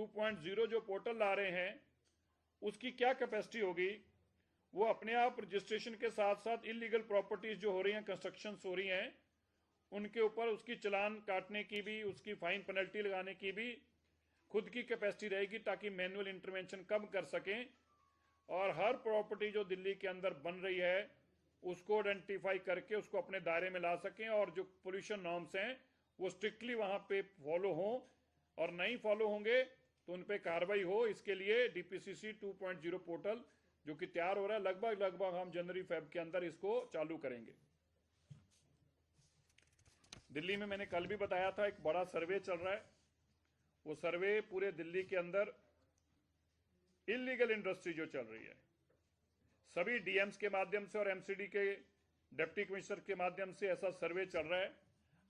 2.0 जो पोर्टल ला रहे हैं उसकी क्या कैपेसिटी होगी। वो अपने आप रजिस्ट्रेशन के साथ साथ इलीगल प्रॉपर्टीज जो हो रही हैं, कंस्ट्रक्शन हो रही हैं, उनके ऊपर उसकी चालान काटने की भी, उसकी फाइन पेनल्टी लगाने की भी खुद की कैपेसिटी रहेगी, ताकि मैनुअल इंटरवेंशन कम कर सकें और हर प्रॉपर्टी जो दिल्ली के अंदर बन रही है उसको आइडेंटिफाई करके उसको अपने दायरे में ला सकें, और जो पोल्यूशन नॉर्म्स हैं वो स्ट्रिक्टली वहां पे फॉलो हों, और नहीं फॉलो होंगे तो उन पे कार्रवाई हो। इसके लिए डीपीसीसी 2.0 पोर्टल जो कि तैयार हो रहा है, लगभग हम जनवरी फेब के अंदर इसको चालू करेंगे। दिल्ली में मैंने कल भी बताया था एक बड़ा सर्वे चल रहा है। वो सर्वे पूरे दिल्ली के अंदर इलीगल इंडस्ट्री जो चल रही है, सभी डीएम्स के माध्यम से और एमसीडी के डिप्टी कमिश्नर के माध्यम से ऐसा सर्वे चल रहा है।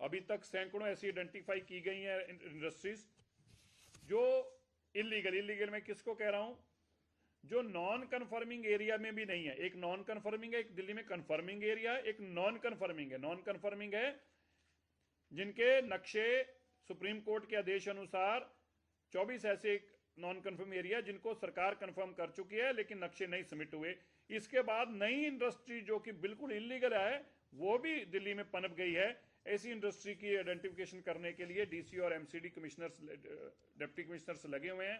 अभी तक सैकड़ों ऐसी आइडेंटिफाई की गई हैं इंडस्ट्रीज जो इलीगल मैं किसको कह रहा हूं, जो नॉन कन्फर्मिंग एरिया में भी नहीं है। एक नॉन कन्फर्मिंग है, एक दिल्ली में कन्फर्मिंग एरिया है, एक नॉन कन्फर्मिंग है। नॉन कन्फर्मिंग है जिनके नक्शे सुप्रीम कोर्ट के आदेश अनुसार 24 ऐसे नॉन कन्फर्म एरिया जिनको सरकार कंफर्म कर चुकी है लेकिन नक्शे नहीं सबमिट हुए। इसके बाद नई इंडस्ट्री जो कि बिल्कुल इलीगल है वो भी दिल्ली में पनप गई है। ऐसी इंडस्ट्री की आइडेंटिफिकेशन करने के लिए डीसी और एमसीडी कमिश्नर्स, डिप्टी कमिश्नर्स लगे हुए हैं।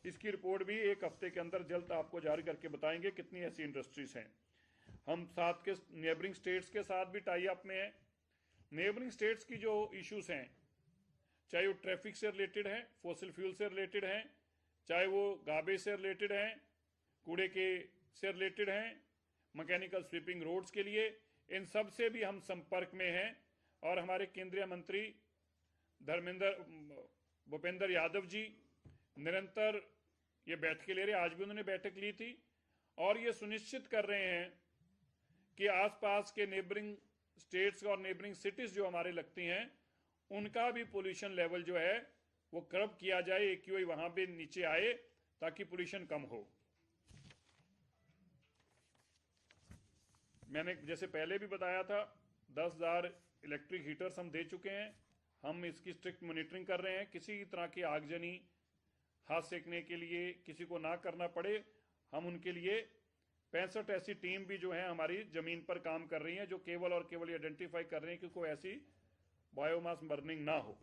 इसकी रिपोर्ट भी एक हफ्ते के अंदर जल्द आपको जारी करके बताएंगे कितनी ऐसी इंडस्ट्रीज हैं। हम साथ के नेबरिंग स्टेट्स के साथ भी टाई अप में है। नेबरिंग स्टेट्स की जो इश्यूज हैं, चाहे वो ट्रैफिक से रिलेटेड है, फॉसिल फ्यूल से रिलेटेड है, चाहे वो गार्बेज से रिलेटेड हैं, कूड़े के से रिलेटेड हैं, मैकेनिकल स्वीपिंग रोड्स के लिए, इन सब से भी हम संपर्क में हैं। और हमारे केंद्रीय मंत्री भूपेंद्र यादव जी निरंतर ये बैठकें ले रहे, आज भी उन्होंने बैठक ली थी, और ये सुनिश्चित कर रहे हैं कि आसपास के नेबरिंग स्टेट्स और नेबरिंग सिटीज जो हमारे लगती हैं उनका भी पोल्यूशन लेवल जो है वो कर्ब किया जाए, एक्यूआई वहां भी नीचे आए ताकि पोल्यूशन कम हो। मैंने जैसे पहले भी बताया था 10,000 इलेक्ट्रिक हीटर्स हम दे चुके हैं। हम इसकी स्ट्रिक्ट मॉनिटरिंग कर रहे हैं, किसी तरह की आगजनी, हाथ सेकने के लिए किसी को ना करना पड़े। हम उनके लिए 65 ऐसी टीम भी जो है हमारी जमीन पर काम कर रही है, जो केवल और केवल आइडेंटिफाई कर रही है कि कोई ऐसी बायोमास बर्निंग ना हो।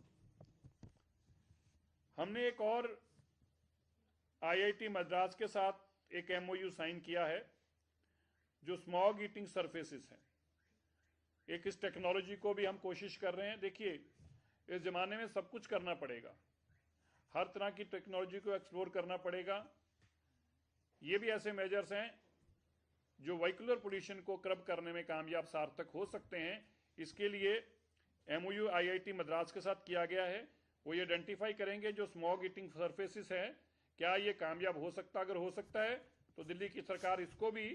हमने एक और आईआईटी मद्रास के साथ एक एमओयू साइन किया है जो स्मॉग ईटिंग सरफेसेस हैं। एक इस टेक्नोलॉजी को भी हम कोशिश कर रहे हैं। देखिए, इस जमाने में सब कुछ करना पड़ेगा, हर तरह की टेक्नोलॉजी को एक्सप्लोर करना पड़ेगा। ये भी ऐसे मेजर्स हैं जो व्हीकुलर पोल्यूशन को कर्ब करने में कामयाब सार्थक हो सकते हैं। इसके लिए एमओयू आईआईटी मद्रास के साथ किया गया है। वो ये आइडेंटिफाई करेंगे जो स्मॉग ईटिंग सरफेसेस है, क्या ये कामयाब हो सकता। अगर हो सकता है तो दिल्ली की सरकार इसको भी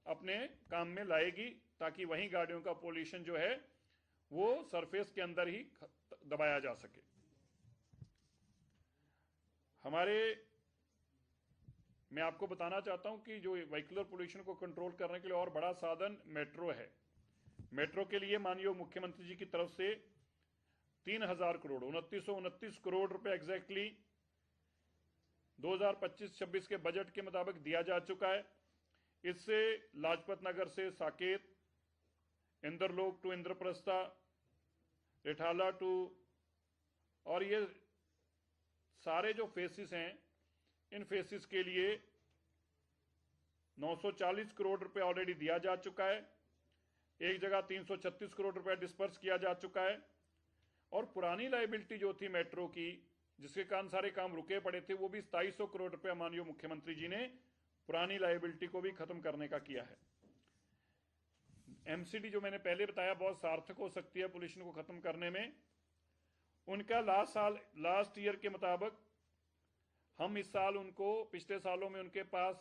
अपने काम में लाएगी ताकि वहीं गाड़ियों का पोल्यूशन जो है वो सरफेस के अंदर ही दबाया जा सके। मैं आपको बताना चाहता हूं कि जो व्हीकुलर पोल्यूशन को कंट्रोल करने के लिए और बड़ा साधन मेट्रो है। मेट्रो के लिए माननीय मुख्यमंत्री जी की तरफ से 3,000 करोड़ 2929 करोड़ रुपए एग्जैक्टली 2025-26 के बजट के मुताबिक दिया जा चुका है। इससे लाजपत नगर से साकेत, इंद्रलोक टू इंद्रप्रस्था, रिठाला टू, और ये सारे जो फेसिस हैं इन फेसिस के लिए 940 करोड़ रुपए ऑलरेडी दिया जा चुका है। एक जगह 336 करोड़ रुपए डिस्पर्स किया जा चुका है। और पुरानी लायबिलिटी जो थी मेट्रो की, जिसके कारण सारे काम रुके पड़े थे, वो भी 2700 करोड़ रुपए माननीय मुख्यमंत्री जी ने पुरानी लायबिलिटी को भी खत्म करने का किया है। एमसीडी जो मैंने पहले बताया बहुत सार्थक हो सकती है पोल्यूशन को खत्म करने में। उनका लास्ट ईयर के मुताबिक हम इस साल उनको, पिछले सालों में उनके पास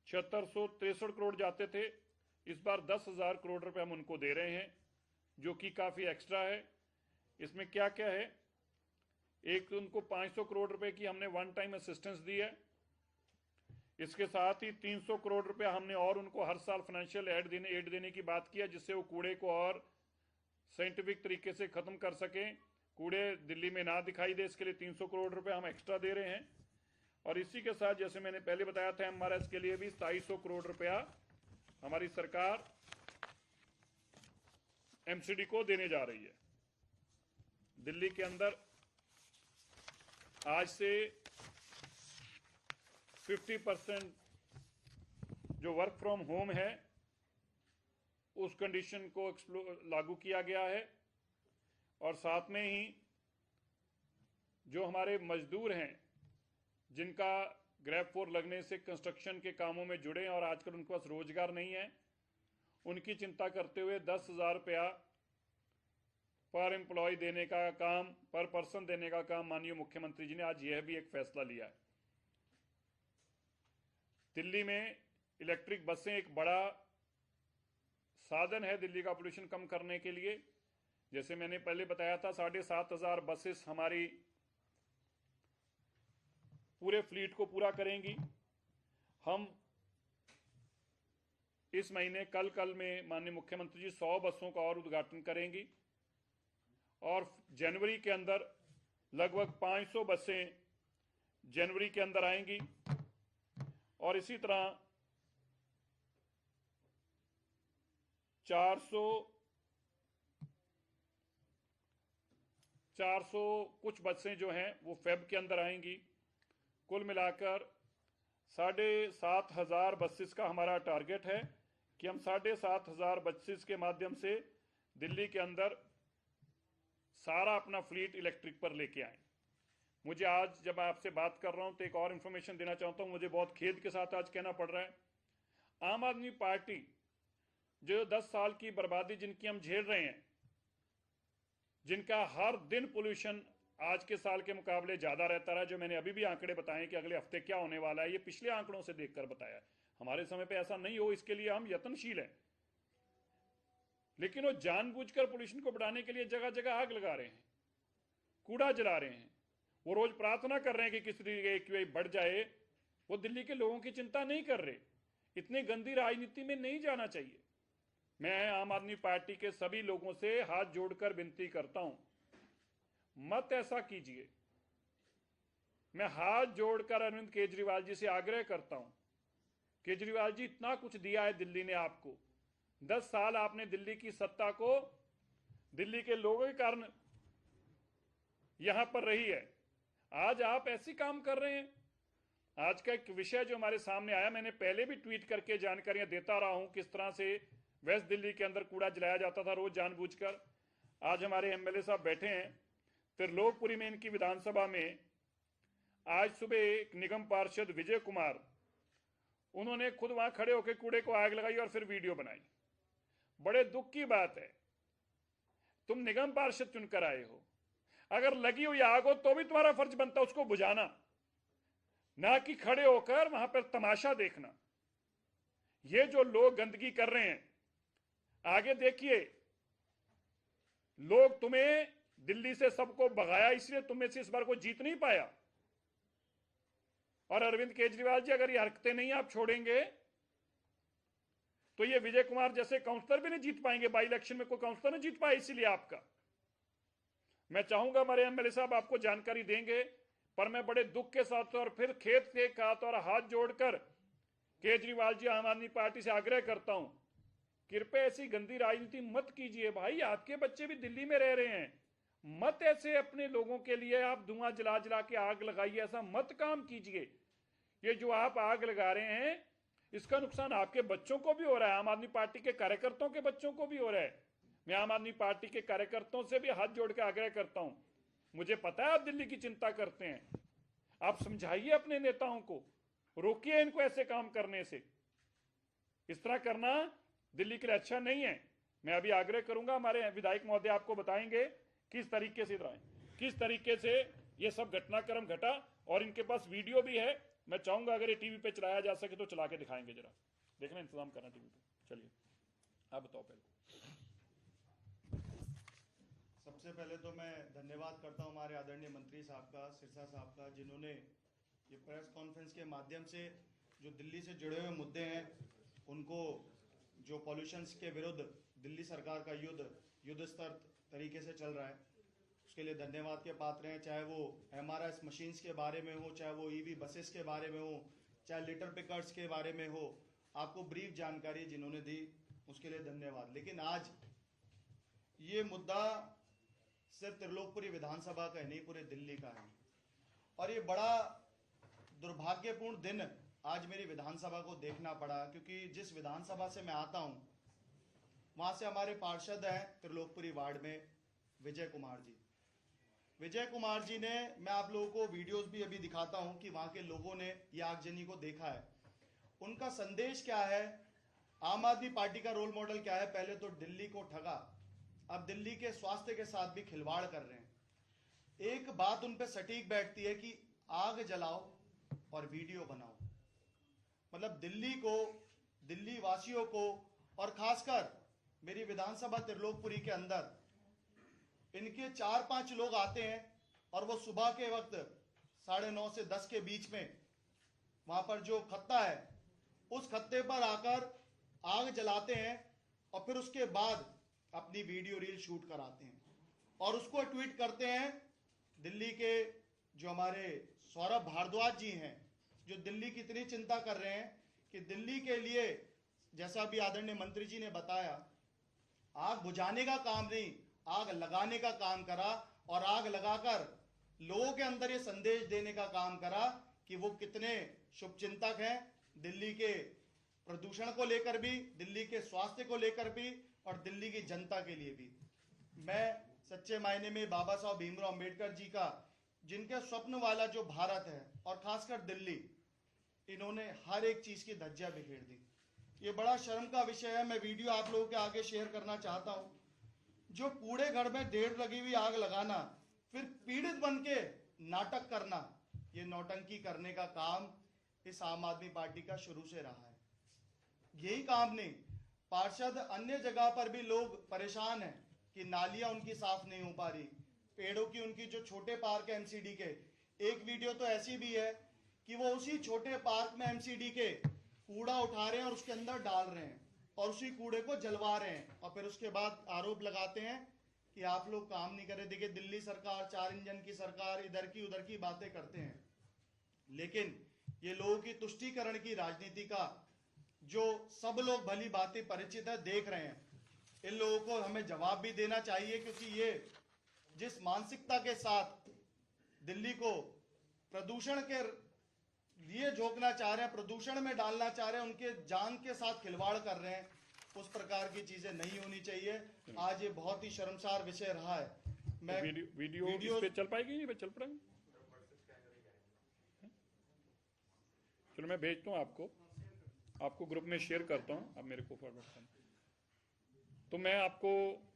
7663 करोड़ जाते थे, इस बार 10,000 करोड़ रुपए हम उनको दे रहे हैं जो कि काफी एक्स्ट्रा है। इसमें क्या क्या है, एक तो उनको 500 करोड़ रुपए की हमने वन टाइम असिस्टेंस दी है। इसके साथ ही 300 करोड़ रुपया हमने और उनको हर साल फाइनेंशियल एड देने की बात की है, जिससे वो कूड़े को और साइंटिफिक तरीके से खत्म कर सकें। कूड़े दिल्ली में ना दिखाई दे, इसके लिए 300 करोड़ रुपए हम एक्स्ट्रा दे रहे हैं। और इसी के साथ जैसे मैंने पहले बताया था, MRS के लिए भी 250 करोड़ रुपया हमारी सरकार MCD को देने जा रही है। दिल्ली के अंदर आज से 50% जो वर्क फ्रॉम होम है उस कंडीशन को लागू किया गया है। और साथ में ही जो हमारे मजदूर हैं जिनका ग्रैब 4 लगने से कंस्ट्रक्शन के कामों में जुड़े हैं और आजकल उनके पास रोजगार नहीं है, उनकी चिंता करते हुए 10,000 रुपया पर एम्प्लॉय देने का काम, पर पर्सन देने का काम माननीय मुख्यमंत्री जी ने आज यह भी एक फैसला लिया है। दिल्ली में इलेक्ट्रिक बसें एक बड़ा साधन है दिल्ली का पोल्यूशन कम करने के लिए। जैसे मैंने पहले बताया था, 7,500 बसेस हमारी पूरे फ्लीट को पूरा करेंगी। हम इस महीने कल में माननीय मुख्यमंत्री जी 100 बसों का और उद्घाटन करेंगी और जनवरी के अंदर लगभग 500 बसें जनवरी के अंदर आएंगी। और इसी तरह 400 कुछ बसें जो हैं वो फेब के अंदर आएंगी। कुल मिलाकर 7,500 बसेस का हमारा टारगेट है कि हम 7,500 बसेस के माध्यम से दिल्ली के अंदर सारा अपना फ्लीट इलेक्ट्रिक पर लेके आए। मुझे आज जब आपसे बात कर रहा हूं तो एक और इंफॉर्मेशन देना चाहता हूं। मुझे बहुत खेद के साथ आज कहना पड़ रहा है, आम आदमी पार्टी जो 10 साल की बर्बादी जिनकी हम झेल रहे हैं, जिनका हर दिन पोल्यूशन आज के साल के मुकाबले ज्यादा रहता रहा, जो मैंने अभी भी आंकड़े बताए कि अगले हफ्ते क्या होने वाला है, ये पिछले आंकड़ों से देखकर बताया। हमारे समय पे ऐसा नहीं हो, इसके लिए हम यत्नशील हैं। लेकिन वो जानबूझकर पोल्यूशन को बढ़ाने के लिए जगह जगह आग लगा रहे हैं, कूड़ा जला रहे हैं। वो रोज प्रार्थना कर रहे हैं कि किस तरीके AQI बढ़ जाए। वो दिल्ली के लोगों की चिंता नहीं कर रहे। इतनी गंदी राजनीति में नहीं जाना चाहिए। मैं आम आदमी पार्टी के सभी लोगों से हाथ जोड़कर विनती करता हूं, मत ऐसा कीजिए। मैं हाथ जोड़कर अरविंद केजरीवाल जी से आग्रह करता हूं, केजरीवाल जी इतना कुछ दिया है दिल्ली ने आपको, 10 साल आपने दिल्ली की सत्ता को दिल्ली के लोगों के कारण यहां पर रही है, आज आप ऐसे काम कर रहे हैं। आज का एक विषय जो हमारे सामने आया, मैंने पहले भी ट्वीट करके जानकारियां देता रहा हूं, किस तरह से वेस्ट दिल्ली के अंदर कूड़ा जलाया जाता था रोज जानबूझकर। आज हमारे MLA साहब बैठे हैं त्रिलोकपुरी में, इनकी विधानसभा में आज सुबह एक निगम पार्षद विजय कुमार, उन्होंने खुद वहां खड़े होकर कूड़े को आग लगाई और फिर वीडियो बनाई। बड़े दुख की बात है, तुम निगम पार्षद चुनकर आए हो, अगर लगी हुई आग हो तो भी तुम्हारा फर्ज बनता है उसको बुझाना, ना कि खड़े होकर वहां पर तमाशा देखना। ये जो लोग गंदगी कर रहे हैं, आगे देखिए, लोग तुम्हें दिल्ली से सबको भगाया, इसलिए तुम्हें से इस बार को जीत नहीं पाया। और अरविंद केजरीवाल जी, अगर ये हरकतें नहीं आप छोड़ेंगे तो ये विजय कुमार जैसे काउंसलर भी नहीं जीत पाएंगे। बाई इलेक्शन में कोई काउंसलर नहीं जीत पाया इसीलिए आपका। मैं चाहूंगा हमारे MLA साहब आपको जानकारी देंगे, पर मैं बड़े दुख के साथ और फिर खेत के साथ और हाथ जोड़कर केजरीवाल जी आम आदमी पार्टी से आग्रह करता हूं, कृपया ऐसी गंदी राजनीति मत कीजिए। भाई, आपके बच्चे भी दिल्ली में रह रहे हैं, मत ऐसे अपने लोगों के लिए आप धुआं जला जला के आग लगाइए, ऐसा मत काम कीजिए। ये जो आप आग लगा रहे हैं, इसका नुकसान आपके बच्चों को भी हो रहा है, आम आदमी पार्टी के कार्यकर्ताओं के बच्चों को भी हो रहा है। मैं आम आदमी पार्टी के कार्यकर्ताओं से भी हाथ जोड़ के आग्रह करता हूं, मुझे पता है आप दिल्ली की चिंता करते हैं, आप समझाइए अपने नेताओं को, रोकिए इनको ऐसे काम करने से। इस तरह करना दिल्ली के लिए अच्छा नहीं है। मैं अभी आग्रह करूंगा, हमारे विधायक महोदय आपको बताएंगे किस तरीके से ये सब घटनाक्रम घटा, और इनके पास वीडियो भी है। मैं चाहूंगा अगर ये टीवी पे चलाया जा सके तो चला के दिखाएंगे, जरा देखना, इंतजाम करना टीवी पे। चलिए आप बताओ पहले। सबसे पहले तो मैं धन्यवाद करता हूं हमारे आदरणीय मंत्री साहब का, सिरसा साहब का, जिन्होंने ये प्रेस कॉन्फ्रेंस के माध्यम से जो दिल्ली से जुड़े हुए मुद्दे हैं उनको, जो पॉल्यूशन के विरुद्ध दिल्ली सरकार का युद्ध स्तर तरीके से चल रहा है, उसके लिए धन्यवाद के पात्र हैं, चाहे वो MRS मशीन्स के बारे में हो, चाहे वो EV बसेस के बारे में हो, चाहे लिटर पिकर्स के बारे में हो। आपको ब्रीफ जानकारी जिन्होंने दी उसके लिए धन्यवाद। लेकिन आज ये मुद्दा सिर्फ त्रिलोकपुरी विधानसभा का नहीं, पूरे दिल्ली का है। और ये बड़ा दुर्भाग्यपूर्ण दिन आज मेरी विधानसभा को देखना पड़ा, क्योंकि जिस विधानसभा से मैं आता हूं वहां से हमारे पार्षद हैं त्रिलोकपुरी वार्ड में विजय कुमार जी। विजय कुमार जी ने, मैं आप लोगों को वीडियोस भी अभी दिखाता हूं कि वहां के लोगों ने ये आगजनी को देखा है। उनका संदेश क्या है, आम आदमी पार्टी का रोल मॉडल क्या है। पहले तो दिल्ली को ठगा, अब दिल्ली के स्वास्थ्य के साथ भी खिलवाड़ कर रहे हैं। एक बात उन पे सटीक बैठती है कि आग जलाओ और वीडियो बनाओ। मतलब दिल्ली को, दिल्ली वासियों को, और खासकर मेरी विधानसभा त्रिलोकपुरी के अंदर इनके 4-5 लोग आते हैं और वो सुबह के वक्त 9:30 से 10 के बीच में वहां पर जो खत्ता है उस खत्ते पर आकर आग जलाते हैं और फिर उसके बाद अपनी वीडियो रील शूट कराते हैं और उसको ट्वीट करते हैं। दिल्ली के जो हमारे सौरभ भारद्वाज जी हैं, जो दिल्ली की इतनी चिंता कर रहे हैं कि दिल्ली के लिए, जैसा भी आदरणीय मंत्री जी ने बताया, आग बुझाने का काम नहीं, आग लगाने का काम करा और आग लगाकर लोगों के अंदर ये संदेश देने का काम करा कि वो कितने शुभचिंतक हैं, दिल्ली के प्रदूषण को लेकर भी, दिल्ली के स्वास्थ्य को लेकर भी और दिल्ली की जनता के लिए भी। मैं सच्चे मायने में बाबा साहब भीमराव अंबेडकर जी का, जिनके स्वप्न वाला जो भारत है और खासकर दिल्ली, इन्होंने हर एक चीज की धज्जियां बिखेर दी। ये बड़ा शर्म का विषय है। मैं वीडियो आप लोगों के आगे शेयर करना चाहता हूं। जो कूड़े घर में देर लगी हुई आग लगाना, फिर पीड़ित बन के नाटक करना, ये नौटंकी करने का काम इस आम आदमी पार्टी का शुरू से रहा है। यही काम नहीं, पार्षद अन्य जगह पर भी लोग परेशान हैं कि नालियां उनकी साफ नहीं हो पा रही, पेड़ों की, उनकी जो छोटे पार्क है MCD के, एक वीडियो तो ऐसी भी है कि वो उसी छोटे पार्क में MCD के कूड़ा उठा रहे हैं और उसके अंदर डाल रहे हैं और उसी कूड़े को जलवा रहे हैं और फिर उसके बाद आरोप लगाते हैं कि आप लोग काम नहीं कर रहे। देखिए, दिल्ली सरकार, 4 इंजन की सरकार, इधर की उधर की बातें करते हैं, लेकिन ये लोगों की तुष्टीकरण की राजनीति का जो सब लोग भली बातें परिचित है, देख रहे हैं। इन लोगों को हमें जवाब भी देना चाहिए, क्योंकि ये जिस मानसिकता के साथ दिल्ली को प्रदूषण के लिए झोंकना चाह रहे हैं, प्रदूषण में डालना चाह रहे हैं, उनके जान के साथ खिलवाड़ कर रहे हैं, उस प्रकार की चीजें नहीं होनी चाहिए। आज ये बहुत ही शर्मसार विषय रहा है। मैं वीडियो इस पे चल पाएगी, नहीं चल पाएगी? चलो मैं भेजता हूँ आपको ग्रुप में शेयर करता हूँ, आप मेरे को फॉरवर्ड करना। तो मैं आपको,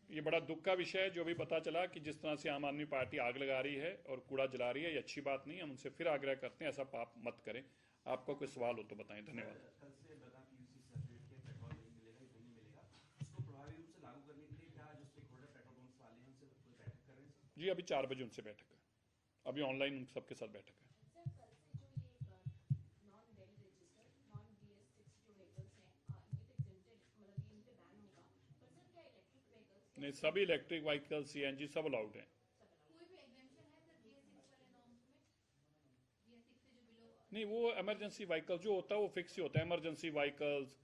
ये बड़ा दुख का विषय है जो भी पता चला कि जिस तरह से आम आदमी पार्टी आग लगा रही है और कूड़ा जला रही है, ये अच्छी बात नहीं है। हम उनसे फिर आग्रह करते हैं ऐसा पाप मत करें। आपका कोई सवाल हो तो बताएं। धन्यवाद। कल से लगा कि UC सर्टिफिकेट के पेट्रोल नहीं मिलेगा, ये नहीं मिलेगा, उसको प्रभावी रूप से लागू करने के लिए क्या जो स्टेक होल्डर पेट्रोल पंप्स वाले हैं उनसे कोई बैठक कर रहे हैं? जी, अभी 4 बजे उनसे बैठक है, अभी ऑनलाइन सबके साथ बैठक है। नहीं, सभी इलेक्ट्रिक व्हीकल, CNG सब अलाउड हैं। नहीं, वो इमरजेंसी व्हीकल जो होता है वो फिक्स ही होता है। इमरजेंसी व्हीकल्स,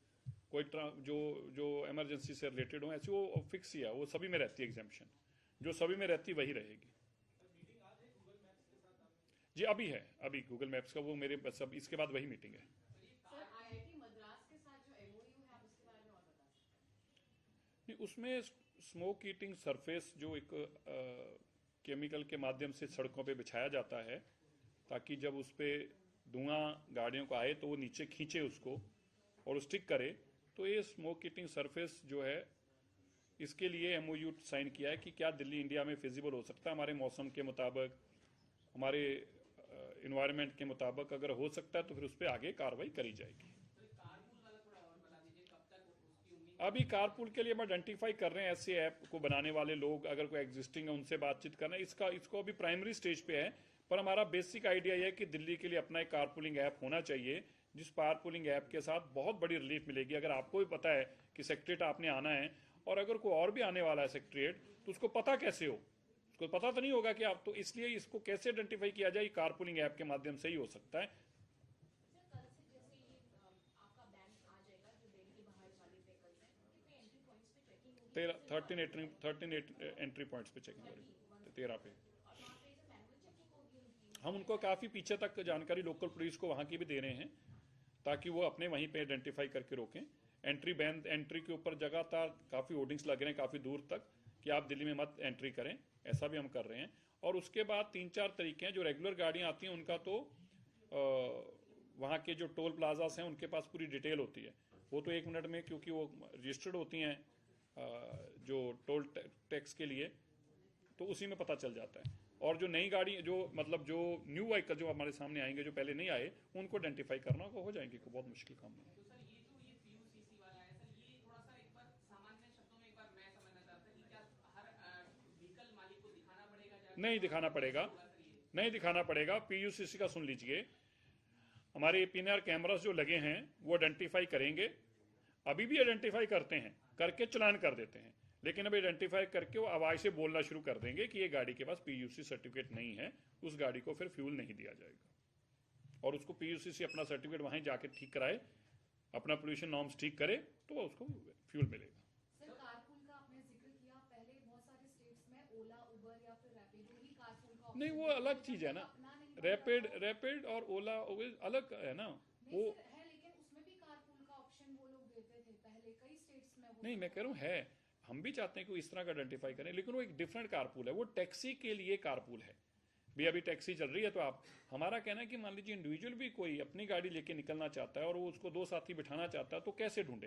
कोई जो इमरजेंसी से रिलेटेड हो, ऐसी वो फिक्स ही है, वो सभी में रहती है एग्जेम्पशन, जो सभी में रहती वही रहेगी। जी अभी है, अभी गूगल मैप्स का वो मेरे सब, इसके बाद वही मीटिंग है। नहीं, उसमें स्मोक ईटिंग सरफेस जो एक केमिकल के माध्यम से सड़कों पे बिछाया जाता है ताकि जब उस पर धुआं गाड़ियों को आए तो वो नीचे खींचे उसको और स्टिक करे। तो ये स्मोक ईटिंग सरफेस जो है, इसके लिए MOU साइन किया है कि क्या दिल्ली इंडिया में फिजिबल हो सकता है, हमारे मौसम के मुताबिक, हमारे इन्वायरमेंट के मुताबिक अगर हो सकता है तो फिर उस पर आगे कार्रवाई करी जाएगी। अभी कारपूल के लिए हम आइडेंटिफाई कर रहे हैं ऐसे ऐप को बनाने वाले लोग, अगर कोई एग्जिस्टिंग है उनसे बातचीत करना है। इसको अभी प्राइमरी स्टेज पे है, पर हमारा बेसिक आइडिया यह है कि दिल्ली के लिए अपना एक कारपूलिंग ऐप होना चाहिए, जिस कारपूलिंग ऐप के साथ बहुत बड़ी रिलीफ मिलेगी। अगर आपको भी पता है कि सेक्रेटरीट आपने आना है और अगर कोई और भी आने वाला है सेक्रेटरीट, तो उसको पता कैसे हो उसको पता तो नहीं होगा कि आप, तो इसलिए इसको कैसे आइडेंटिफाई किया जाए, कारपूलिंग ऐप के माध्यम से ही हो सकता है। सर, कल से जैसे ये आपका बैन आ जाएगा जो दिल्ली के बाहर वाले व्हीकल्स हैं, कितने एंट्री पॉइंट्स पे चेकिंग होगी? 13 एंट्री पॉइंट्स पे चेकिंग करेंगे, 13 पे। और वहाँ पे जो मैनुअल चेकिंग होगी उनकी? हम उनको काफ़ी पीछे तक जानकारी लोकल पुलिस को वहाँ की भी दे रहे हैं, ताकि वो अपने वहीं पे आइडेंटिफाई करके रोकें। एंट्री के ऊपर लगातार काफ़ी होर्डिंग्स लग रहे हैं काफ़ी दूर तक कि आप दिल्ली में मत एंट्री करें, ऐसा भी हम कर रहे हैं। और उसके बाद 3-4 तरीके हैं, जो रेगुलर गाड़ियाँ आती हैं उनका तो वहाँ के जो टोल प्लाजास हैं उनके पास पूरी डिटेल होती है, वो तो 1 मिनट में, क्योंकि वो रजिस्टर्ड होती हैं जो टोल टैक्स के लिए, तो उसी में पता चल जाता है। और जो नई गाड़ी, जो मतलब जो न्यू व्हीकल जो हमारे सामने आएंगे, जो पहले नहीं आए, उनको आइडेंटिफाई करना हो जाएंगे, को बहुत मुश्किल काम नहीं है। तो सर ये जो ये PUCC वाला है सर, ये थोड़ा सा एक बार सामान्य शब्दों में एक बार मैं समझना चाहता हूँ कि क्या हर व्हीकल मालिक को दिखाना पड़ेगा? नहीं दिखाना पड़ेगा, नहीं दिखाना पड़ेगा। PUCC का सुन लीजिए, हमारे PNR कैमरास जो लगे हैं वो आइडेंटिफाई करेंगे, अभी भी आइडेंटिफाई करते हैं, करके चलान कर देते हैं, लेकिन अब आइडेंटिफाई करके वो आवाज से बोलना शुरू कर देंगे कि ये गाड़ी के पास PUC सर्टिफिकेट नहीं है, उस गाड़ी को फिर फ्यूल नहीं दिया जाएगा। और उसको PUC से अपना सर्टिफिकेट वहीं जाके ठीक कराए, अपना पोल्यूशन नॉर्म्स ठीक करे, तो उसको फ्यूल मिलेगा। सर, कारपूल का आपने जिक्र किया, पहले बहुत सारे स्टेट्स में ओला, उबर या फिर रैपिडो ही कारपूल का नहीं, वो अलग चीज है ना, रैपिड और ओला अलग है ना वो। है, लेकिन उसमें भी कारपूल का ऑप्शन वो लोग देते थे पहले, कई स्टेट्स में नहीं, मैं कह रहा हूँ है, हम भी चाहते हैं कि वो इस तरह का आइडेंटिफाई करें, लेकिन वो एक डिफरेंट कारपूल है, वो टैक्सी के लिए कारपूल है। भी अभी टैक्सी चल रही है, तो आप, हमारा कहना है कि मान लीजिए इंडिविजुअल भी कोई अपनी गाड़ी लेके निकलना चाहता है और वो उसको 2 साथी बिठाना चाहता है, तो कैसे ढूंढे?